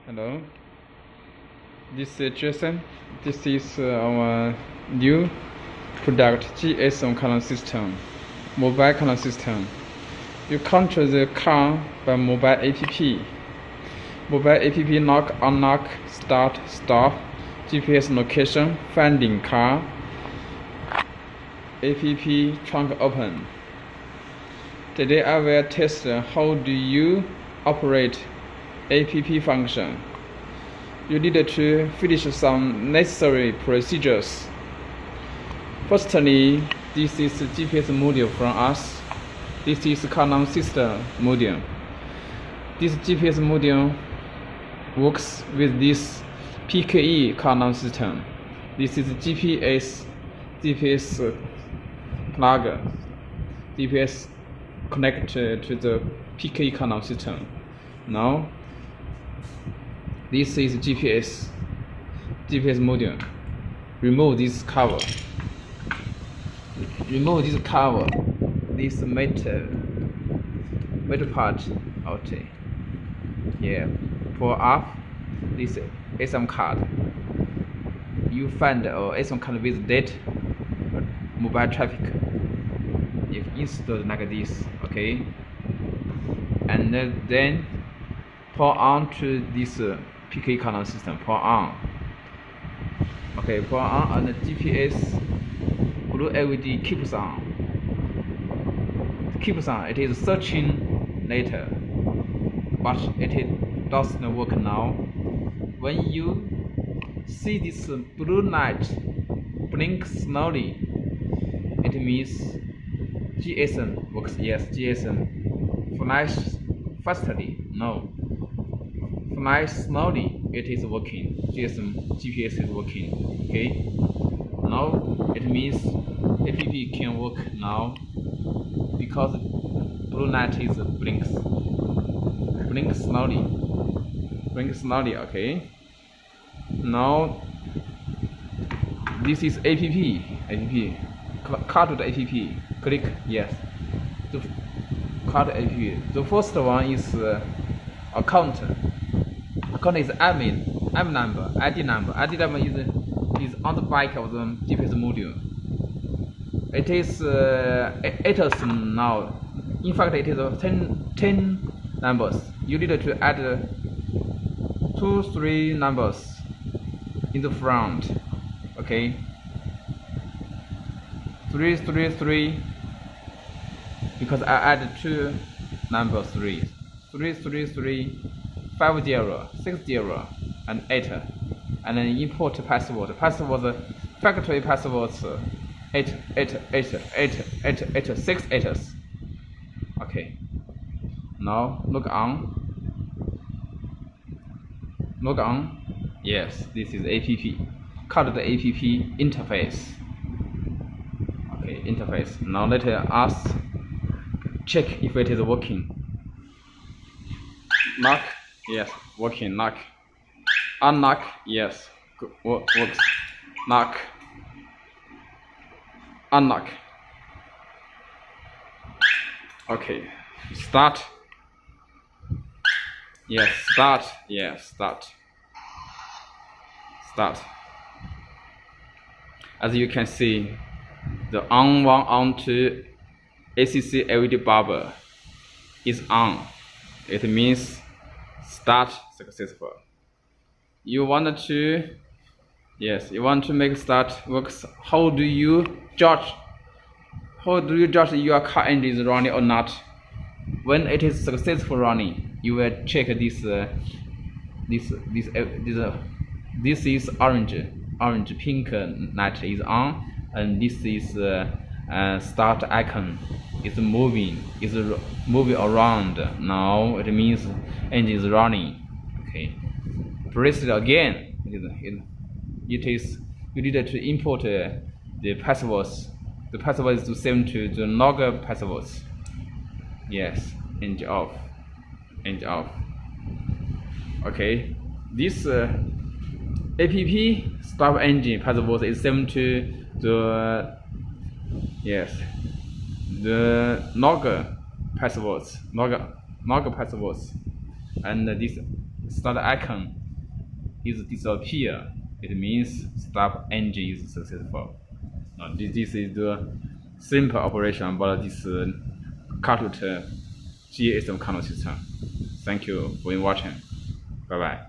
Hello, this is Jason. This is our new product, GSM color system, mobile color system. You control the car by mobile app. Mobile app knock, unlock, start, stop, GPS location, finding car, app trunk open. Today I will test how do you operate app function. You need to finish some necessary procedures. Firstly, this is GPS module from us. This is cardot system module. This GPS module works with this PKE cardot system. This is GPS plug. GPS connected to the PKE cardot system. Now, this is GPS module. Remove this cover. Remove this cover. This metal part out. Yeah. Pull up this SM card. You find SM card with date mobile traffic. If installed like this, okay. And then pour on to this PK cardot system. Pour on. Okay, pour on, and the GPS blue LED keeps on. Keeps on. It is searching later, but it doesn't work now. When you see this blue light blink slowly, it means GSM works. Yes, GSM flash fastly. No. Fly slowly, it is working. GPS is working. Okay. Now it means app can work now because blue light is blinks. Blink slowly. Blink slowly. Okay. Now this is app. Cardot app. Click yes. The cardot app. The first one is account. Account is admin number, ID number. ID number is on the back of the GPS module. It is 8 now. In fact, it is 10 numbers. You need to add 2-3 numbers in the front. Okay. 333 because I added 2 numbers 333 50 60 and 8, and then import password factory passwords 8 6 8s. Okay, now log on. Yes, this is app cardot app interface. Okay, interface. Now let us check if it is working. Lock. Yes, working. Lock. Unlock. Yes, works. Lock. Unlock. Okay. Start. Yes, start. Yes, start. Start. As you can see, the on to ACC LED bulb is on. It means start successful. You want to make start works. How do you judge your car engine is running or not? When it is successful running, you will check this is orange pink light is on, and this is start icon is moving around. Now it means engine is running. Okay, press it again. You need to import the passwords. The password is to save to the log passwords. Yes, engine off. Okay, this app start engine password is sent to the log passwords, and this start icon is disappear, it means start engine is successful. Now this is the simple operation about this cartot GSM control system. Thank you for watching. Bye bye.